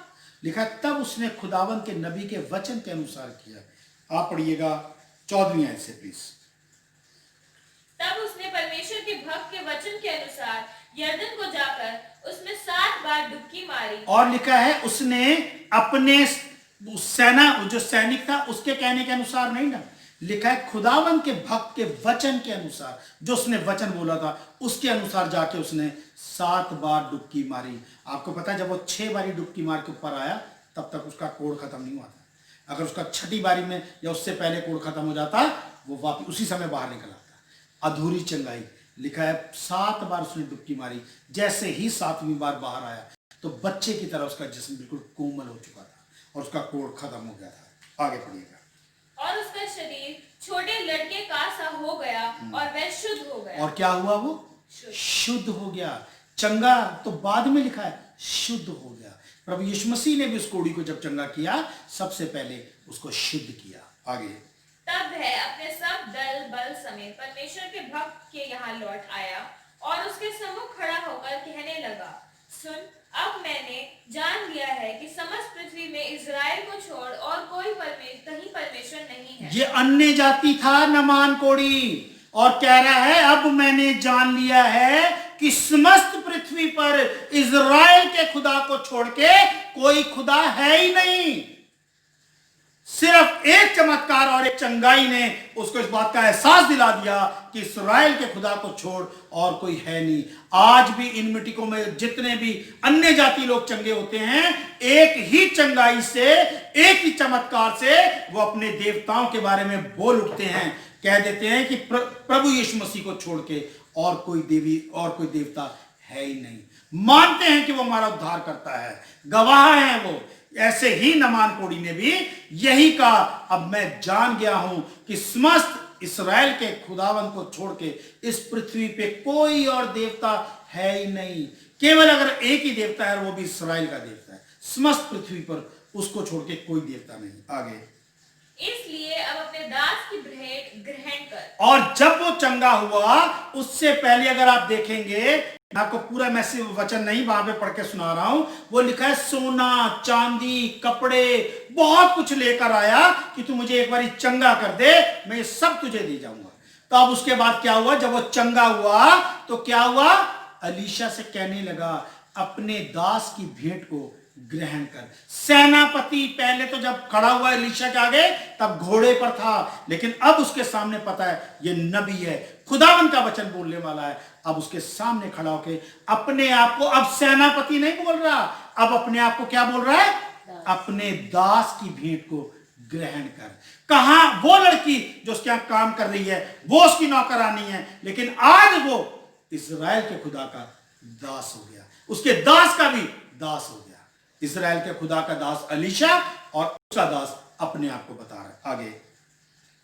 लिखा तब उसने खुदावंत के नबी के वचन के अनुसार किया। आप पढ़िएगा 14वीं आयत से प्लीज। तब उसने परमेश्वर के भक्त के वचन के अनुसार यरदन को जाकर उसमें 7 बार डुबकी मारी। और लिखा है उसने अपने सेना, जो सैनिक था, उसके कहने के अनुसार नहीं ना, लिखा है खुदावंत के भक्त के वचन के अनुसार, जो उसने वचन बोला था उसके अनुसार जाके उसने 7 बार डुबकी मारी। आपको पता है जब वो 6 बारी डुबकी मार के ऊपर आया तब तक उसका कोढ़ खत्म नहीं हुआ था। अगर उसका 6ठी बारी में या उससे पहले कोढ़ खत्म हो जाता वो वापिस उसी समय बाहर निकल आता। अधूरी चंगाई। लिखा है 7 बार उसने डुबकी मारी। जैसे ही 7वीं बार बाहर आया तो बच्चे की तरह उसका जिस्म बिल्कुल कोमल हो चुका था और उसका कोढ़ खत्म हो गया था। आगे पढ़िएगा। और उसका शरीर छोटे लड़के का सा हो गया और वह शुद्ध हो गया। और क्या हुआ? वो शुद्ध हो गया। चंगा तो बाद में लिखा है, शुद्ध हो गया। प्रभु यीशु मसीह ने भी उस कोढ़ी को जब चंगा किया सबसे पहले उसको शुद्ध किया। आगे, तब वह अपने सब दल बल समेत परमेश्वर के भक्त के यहाँ लौट आया और उसके सम्मुख खड़ा होकर कहने लगा, सुन, अब मैंने जान लिया है कि समस्त पृथ्वी में इजराइल को छोड़ और कोई कहीं परमेश्वर नहीं है। ये अन्य जाति था नामान कोढ़ी, और कह रहा है अब मैंने जान लिया है कि समस्त पृथ्वी पर इजराइल के खुदा को छोड़ के कोई खुदा है ही नहीं। सिर्फ एक चमत्कार और एक चंगाई ने उसको इस बात का एहसास दिला दिया कि इस्राएल के खुदा को छोड़ और कोई है नहीं। आज भी इन मिट्टियों में जितने भी अन्य जाति लोग चंगे होते हैं, एक ही चंगाई से, एक ही चमत्कार से वो अपने देवताओं के बारे में बोल उठते हैं, कह देते हैं कि प्रभु यीशु मसीह को छोड़ के और कोई देवी और कोई देवता है ही नहीं। मानते हैं कि वो हमारा उद्धार करता है, गवाह हैं वो। ऐसे ही नमान कोड़ी ने भी यही कहा, अब मैं जान गया हूं कि समस्त इस्राएल के खुदावन को छोड़ के इस पृथ्वी पे कोई और देवता है ही नहीं। केवल अगर एक ही देवता है, वो भी इस्राएल का देवता है। समस्त पृथ्वी पर उसको छोड़ के कोई देवता नहीं। आगे, इसलिए अब अपने दास की भेंट ग्रहण कर। और जब वो चंगा हुआ, उससे पहले अगर आप देखेंगे, मैं आपको पूरा मैसेज वचन नहीं वहां पे पढ़ के सुना रहा हूं, वो लिखा है सोना चांदी कपड़े बहुत कुछ लेकर आया कि तू मुझे एक बार चंगा कर दे, मैं ये सब तुझे दे जाऊंगा। तो अब उसके बाद क्या हुआ, जब वो चंगा हुआ तो क्या हुआ, अलीशा से कहने लगा अपने दास की भेंट को ग्रहण कर। सेनापति पहले तो जब खड़ा हुआ एलीशा के आगे तब घोड़े पर था, लेकिन अब उसके सामने पता है ये नबी है, खुदावन का वचन बोलने वाला है। अब उसके सामने खड़ा होके अपने आप को, अब सेनापति नहीं बोल रहा, अब अपने आप को क्या बोल रहा है, अपने दास की भेंट को ग्रहण कर। कहां वो लड़की जो उसके यहां काम कर रही है, वो उसकी नौकरानी है, लेकिन आज वो इस्राएल के खुदा का दास हो गया, उसके दास का भी दास हो गया। इस्राएल के खुदा का दास अलीशा और उसका दास अपने आप को बता रहा है। आगे,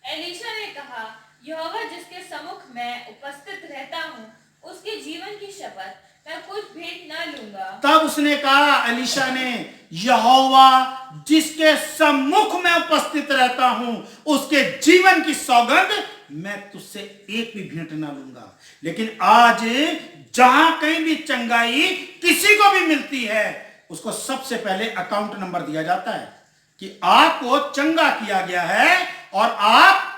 एलीशा ने कहा, यहोवा जिसके सम्मुख मैं उपस्थित रहता हूँ, उसके जीवन की शपथ मैं कुछ भेंट न लूंगा। तब उसने कहा, अलीशा ने, यहोवा जिसके सम्मुख मैं उपस्थित रहता हूं, उसके जीवन की सौगंध मैं तुझसे एक भी भेंट ना लूंगा। लेकिन आज जहां कहीं भी चंगाई किसी को भी मिलती है, उसको सबसे पहले अकाउंट नंबर दिया जाता है कि आपको चंगा किया गया है और आप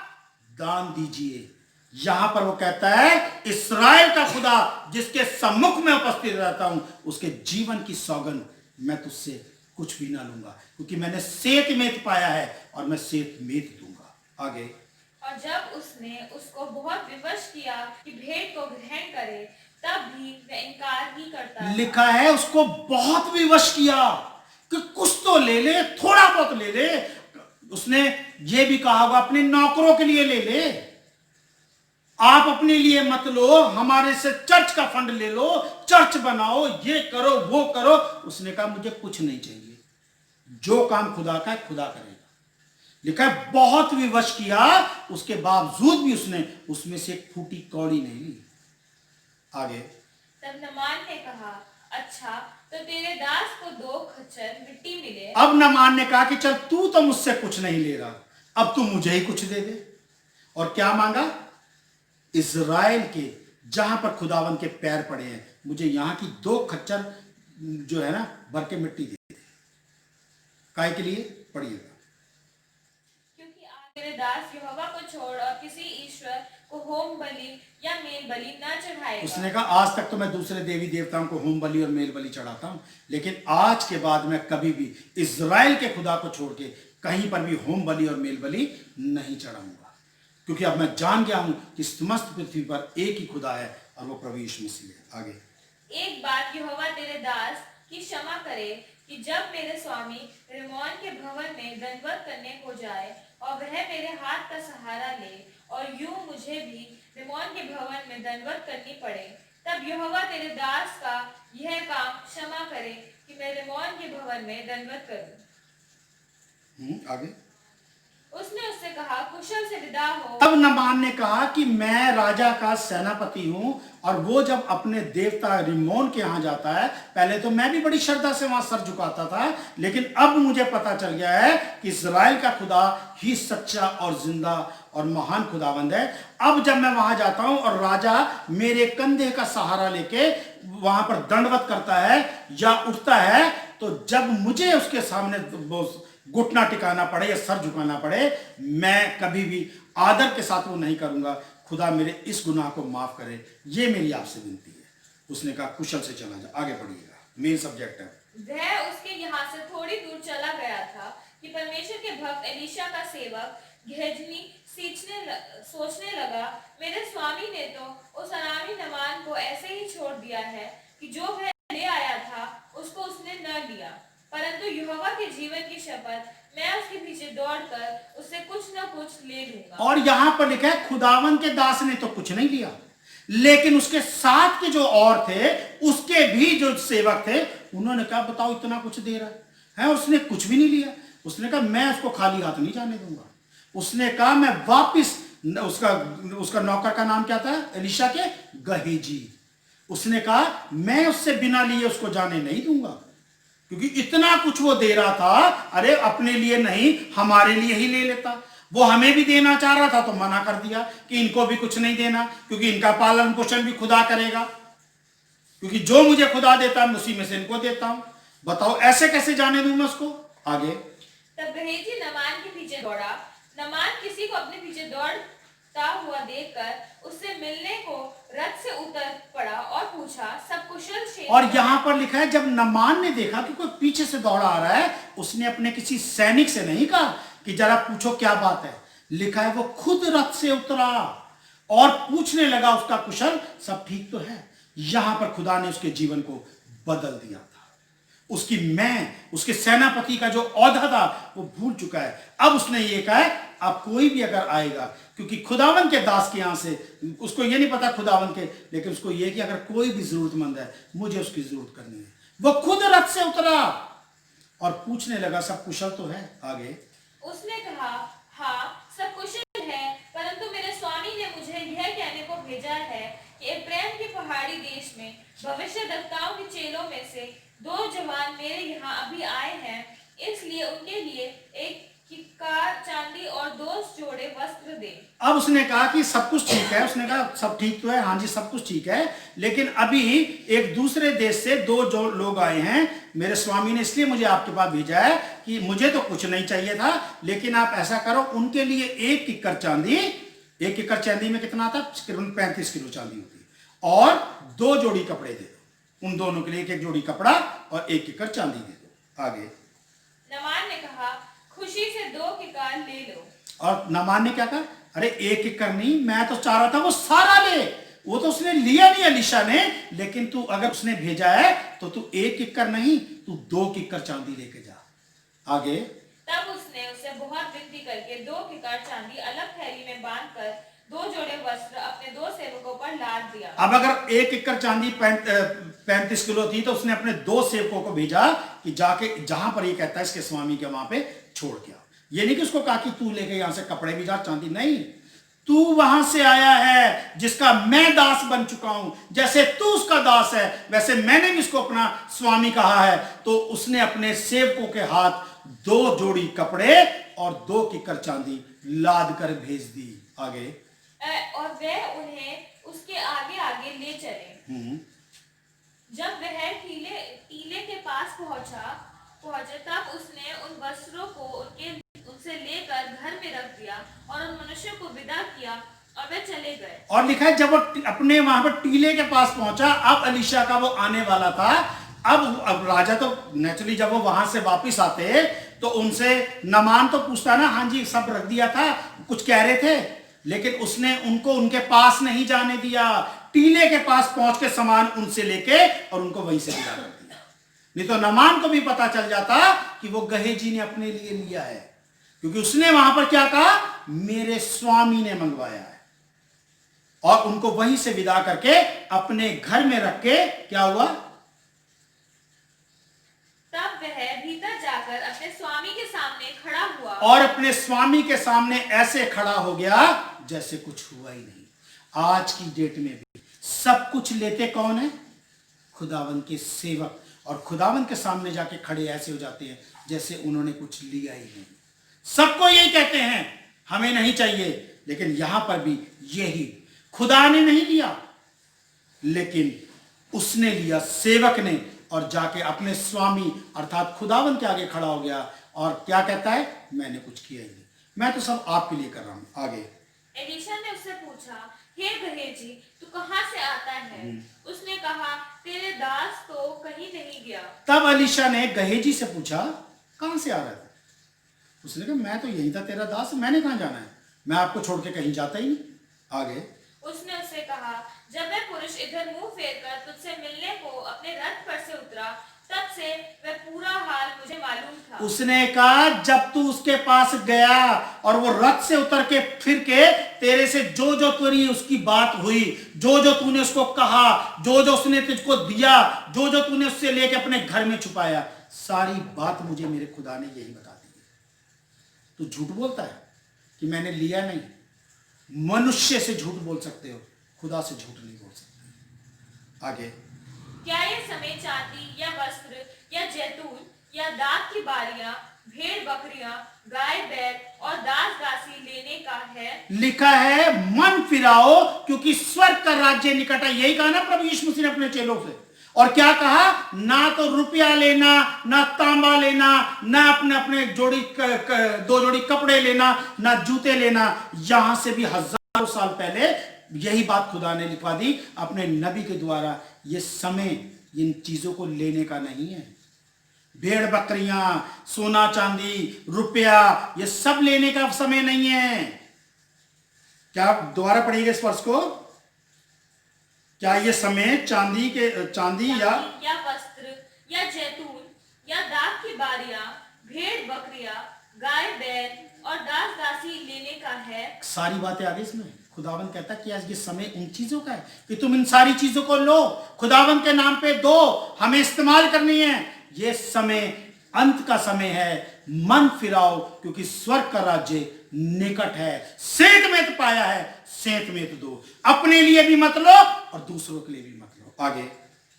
दान दीजिए। यहां पर वो कहता है, इस्राएल का खुदा जिसके सम्मुख में उपस्थित रहता हूं, उसके जीवन की सौगंध मैं तुझसे कुछ भी ना लूंगा, क्योंकि मैंने सेत मेत पाया है और मैं सेत मेत दूंगा। आगे, और जब उसने उसको बहुत विवश किया कि भेंट को ग्रहण करे, तब भी वह इनकार ही करता। लिखा है उसको बहुत विवश किया कि कुछ तो ले ले, थोड़ा बहुत ले ले। उसने ये भी कहा होगा अपने नौकरों के लिए ले ले, आप अपने लिए मत लो, हमारे से चर्च का फंड ले लो, चर्च बनाओ, ये करो वो करो। उसने कहा मुझे कुछ नहीं चाहिए, जो काम खुदा का है खुदा करेगा। लिखा है बहुत विवश किया, उसके बावजूद भी उसने उसमें से एक फूटी कौड़ी नहीं ली। आगे, तब नमान ने कहा, अच्छा तो तेरे दास को 2 खच्चर मिट्टी मिले। अब नमान ने कहा कि चल तू तो मुझसे कुछ नहीं ले रहा, अब तू मुझे ही कुछ दे दे। और क्या मांगा, इज़राइल के जहां पर खुदावन के पैर पड़े हैं, मुझे यहां की 2 खच्चर जो है ना भर के मिट्टी दे दे। काय के लिए, पढ़िएगा। क्योंकि आज तेरे दास यहोवा को छोड़ और किसी ईश्वर को होम बलि या मेल बलि न चढ़ाएगा। उसने कहा आज तक तो मैं दूसरे देवी देवताओं को होम बलि और मेल बलि चढ़ाता हूं, लेकिन आज के बाद मैं कभी भी इज़राइल के खुदा को छोड़ के कहीं पर भी होम बलि और मेल बलि नहीं चढ़ाऊंगा, क्योंकि अब मैं जान गया हूं कि समस्त पृथ्वी पर एक ही खुदा है और वो प्रभु यीशु मसीह है। आगे, एक बात यहोवा तेरे दास की क्षमा करे कि जब मेरे स्वामी रिमोन के भवन में दंडवत करने को जाए और वह मेरे हाथ का सहारा ले और यूं मुझे भी रिमोन के भवन में दंडवत करनी पड़े, तब यहोवा तेरे दास का यह काम क्षमा करे कि मैं रिमोन के भवन में दंडवत करूं। आगे, उसने उससे कहा, कुशल से विदा हो। तब नमान ने कहा कि मैं राजा का सेनापति हूं, और वो जब अपने देवता रिमोन के यहां जाता है, पहले तो मैं भी बड़ी श्रद्धा से वहां सर झुकाता था, लेकिन अब मुझे पता चल गया है कि इज़राइल का खुदा ही सच्चा और जिंदा और महान खुदावंद है। अब जब मैं वहां जाता हूं और राजा मेरे कंधे का सहारा लेके वहां पर दंडवत करता है या उठता है, तो जब मुझे उसके सामने घुटना टिकाना पड़े या सर झुकाना पड़े, मैं कभी भी आदर के साथ वो नहीं करूंगा। खुदा मेरे इस गुनाह को माफ करे, ये मेरी आपसे विनती है। उसने कहा कुशल से चला जा। आगे पढ़िएगा, मेन सब्जेक्ट है। वह उसके यहाँ से थोड़ी दूर चला गया था कि परमेश्वर के भक्त एलीशा का सेवक गेहजी सोचने लगा, मेरे स्वामी ने तो उस अरामी नामान को ऐसे ही छोड़ दिया है कि जो वह ले आया था उसको उसने न लिया, परंतु यहोवा के जीवन की शपथ, मैं उसके पीछे दौड़कर उससे कुछ न कुछ ले लूंगा। और यहां पर लिखा है खुदावन के दास ने तो कुछ नहीं लिया, लेकिन उसके साथ के जो और थे, उसके भी जो सेवक थे, उन्होंने कहा बताओ इतना कुछ दे रहा है, उसने कुछ भी नहीं लिया। उसने कहा मैं उसको खाली हाथ नहीं जाने दूंगा। उसने कहा मैं वापिस, उसका नौकर का नाम क्या था, एलीशा के गेहजी। उसने कहा मैं उससे बिना लिए उसको जाने नहीं दूंगा, क्योंकि इतना कुछ वो दे रहा था। अरे अपने लिए नहीं, हमारे लिए ही ले लेता। वो हमें भी देना चाह रहा था तो मना कर दिया कि इनको भी कुछ नहीं देना, क्योंकि इनका पालन पोषण भी खुदा करेगा, क्योंकि जो मुझे खुदा देता है उसी में से इनको देता हूं। बताओ ऐसे कैसे जाने दूं मैं उसको। आगे, तब गेहजी नामान के पीछे दौड़ा। नामान किसी को अपने पीछे दौड़ता हुआ देखकर उससे मिलने को रथ से उतर पड़ा और पूछा, सब कुशल क्षेम? और यहां पर लिखा है जब नामान ने देखा कि कोई पीछे से दौड़ा आ रहा है, उसने अपने किसी सैनिक से नहीं कहा कि जरा पूछो क्या बात है। लिखा है वो खुद रथ से उतरा और पूछने लगा उसका कुशल, सब ठीक तो है। यहां पर खुदा ने उसके जीवन को बदल दिया था। उसके सेनापति का जो औहदा था वो भूल चुका है। अब उसने ये कहा है अब कोई भी अगर आएगा, क्योंकि खुदावन के दास के यहां से उसको ये नहीं पता खुदावन के, लेकिन उसको ये कि अगर कोई भी जरूरतमंद है मुझे उसकी जरूरत करनी है। वो खुद रथ से उतरा और पूछने लगा सब कुशल तो है। आगे, उसने कहा, हाँ सब कुशल है, परंतु मेरे स्वामी ने मुझे यह कहने को भेजा है कि एफ्राइम के पहाड़ी देश में भविष्यद्वक्ताओं के चेलों में से 2 जवान मेरे यहाँ अभी आए हैं, इसलिए उनके लिए एक किक्कार चांदी और 2 जोड़े वस्त्र दे। अब उसने कहा कि सब कुछ ठीक है। उसने कहा सब ठीक तो है, हाँ जी सब कुछ ठीक है, लेकिन अभी एक दूसरे देश से 2 जो लोग आए हैं, मेरे स्वामी ने इसलिए मुझे आपके पास भेजा है कि मुझे तो कुछ नहीं चाहिए था, लेकिन आप ऐसा करो उनके लिए एक किक्कर चांदी में कितना आता है, 35 किलो चांदी होती है, और 2 जोड़ी कपड़े दे दो। उन दोनों के लिए एक जोड़ी कपड़ा और एक किक्कर चांदी दे दो। आगे, नामान ने कहा, खुशी से 2 किक्कार ले लो। और नामान ने क्या कहा, अरे एक किक्कर नहीं, मैं तो चाह रहा था वो सारा ले। वो तो उसने लिया नहीं एलीशा ने, लेकिन तू अगर उसने भेजा है तो तू एक किक्कर नहीं, तू 2 किक्कर चांदी लेके जा। आगे, तब उसने उससे बहुत विनती करके 2 किक्कार चांदी अलग थैली में बांधकर 2 जोड़े वस्त्र अपने 2 सेवकों पर लाद दिया। अब अगर एक किक्कर चांदी 35 किलो थी तो उसने अपने 2 सेवकों को भेजा कि जाके जहां पर ये कहता है इसके स्वामी के वहां पे छोड़ के आओ। ये नहीं कि उसको कहा कि तू लेके यहां से कपड़े भी जा, चांदी नहीं, तू वहां से आया है जिसका मैं दास बन चुका हूं। जैसे तू उसका दास है वैसे मैंने भी उसको अपना स्वामी कहा है। तो उसने अपने सेवकों के हाथ 2 जोड़ी कपड़े और 2 किक्कर चांदी लाद कर भेज दी। आगे, और वह उन्हें उसके आगे आगे ले चले। जब वह टीले के पास पहुंचे तब उसने उन वस्त्रों को उनसे लेकर घर में रख दिया और उन मनुष्यों को विदा किया और वे चले गए। और लिखा है जब वो अपने वहां पर टीले के पास पहुंचा, अब एलीशा का वो आने वाला था। अब राजा तो नेचुरली जब वो वहां से वापस आते तो उनसे नामान तो पूछता ना, हाँ जी सब रख दिया था, कुछ कह रहे थे, लेकिन उसने उनको उनके पास नहीं जाने दिया। टीले के पास पहुंच के सामान उनसे लेके और उनको वहीं से विदा कर दिया। नहीं तो नामान को भी पता चल जाता कि वो गेहजी ने अपने लिए लिया है, क्योंकि उसने वहां पर क्या कहा, मेरे स्वामी ने मंगवाया है, और उनको वहीं से विदा करके अपने घर में रख के क्या हुआ, तब वह भीतर जाकर अपने स्वामी के सामने खड़ा हुआ और अपने स्वामी के सामने ऐसे खड़ा हो गया जैसे कुछ हुआ ही नहीं। आज की डेट में भी सब कुछ लेते कौन है, खुदावन के सेवक, और खुदावन के सामने जाके खड़े ऐसे हो जाते हैं जैसे उन्होंने कुछ लिया ही नहीं। सबको यही कहते हैं हमें नहीं चाहिए, लेकिन यहां पर भी यही, खुदा ने नहीं लिया लेकिन उसने लिया, सेवक ने, और जाके अपने स्वामी अर्थात खुदावन के आगे खड़ा हो गया और क्या कहता है, मैंने कुछ किया ही नहीं, मैं तो सब आपके लिए कर रहा हूं। आगे, एलीशा ने उससे पूछा, हे गेहजी तू कहां से आता है? उसने कहा, तेरे दास तो कहीं नहीं गया। तब एलीशा ने गेहजी से पूछा, कहां से आ रहा था? उसने कहा मैं तो यही था तेरा दास, मैंने कहाँ जाना है, मैं आपको छोड़ के कहीं जाता ही नहीं। आगे उसने उससे कहा, जब वह पुरुष इधर मुंह फेरकर तुझसे मिलने को अपने रथ पर से उतरा, तब से वह पूरा हाल मुझे मालूम था। उसने कहा जब तू उसके पास गया और वो रथ से उतर के फिर के तेरे से जो जो तेरी उसकी बात हुई, जो जो तूने उसको कहा, जो जो उसने तुझको दिया, जो जो तूने उससे लेके अपने घर में छुपाया, सारी बात मुझे मेरे खुदा ने यही बता दी है। तू झूठ बोलता है कि मैंने लिया नहीं। मनुष्य से झूठ बोल सकते हो, खुदा से झूठ नहीं बोल सकते। आगे, क्या यह समय चांदी या वस्त्र या जैतून या दाख की बारियां, भेड़ बकरियां, गाय बैल और दास दासी लेने का है? लिखा है मन फिराओ क्योंकि स्वर्ग का राज्य निकट है। यही कहा ना प्रभु यीशु मसीह ने अपने चेलों से। और क्या कहा, ना तो रुपया लेना, ना तांबा लेना, ना अपने अपने दो जोड़ी कपड़े लेना, ना जूते लेना। यहां से भी हजारों साल पहले यही बात खुदा ने लिखवा दी अपने नबी के द्वारा। ये समय इन चीजों को लेने का नहीं है। भेड़ बकरियां, सोना चांदी, रुपया, ये सब लेने का समय नहीं है। क्या आप दोबारा पढ़िएगा इस वर्ष को? क्या ये समय चांदी या वस्त्र या जैतून या दाख की बारियां, भेड़ बकरियां, गाय बैल और दास दासी लेने का है? सारी बातें आ गई इसमें। खुदावन कहता कि आज ये समय उन चीजों का है कि तुम इन सारी चीजों को लो, खुदावन के नाम पे दो, हमें इस्तेमाल करनी है। ये समय अंत का समय है। मन फिराओ क्योंकि स्वर्ग का राज्य निकट है। सेंत में तो पाया है, सेंत में तो दो। अपने लिए भी मत लो और दूसरों के लिए भी मत लो। आगे,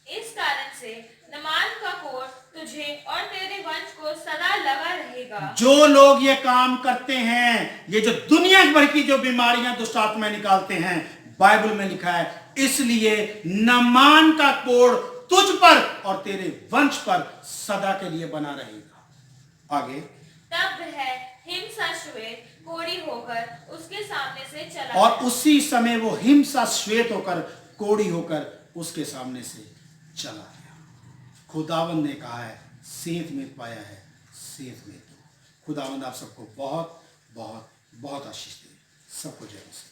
इस कारण से नमान का कोढ़ तुझे और तेरे वंश को सदा लगा रहेगा। जो लोग ये काम करते हैं, ये जो दुनिया भर की जो बीमारियां दुष्ट आत्मा निकालते हैं, बाइबल में लिखा है इसलिए नमान का कोढ़ तुझ पर और तेरे वंश पर सदा के लिए बना रहेगा। आगे, तब वह हिमसा श्वेत कोढ़ी होकर उसके सामने से चला और गया। उसी समय वो हिमसा श्वेत होकर कोढ़ी होकर उसके सामने से चला गया। खुदावंद ने कहा है सेंत में पाया है, सेंत में दो। खुदावंद आप सबको बहुत बहुत बहुत आशीष दे। सबको जय मसीह।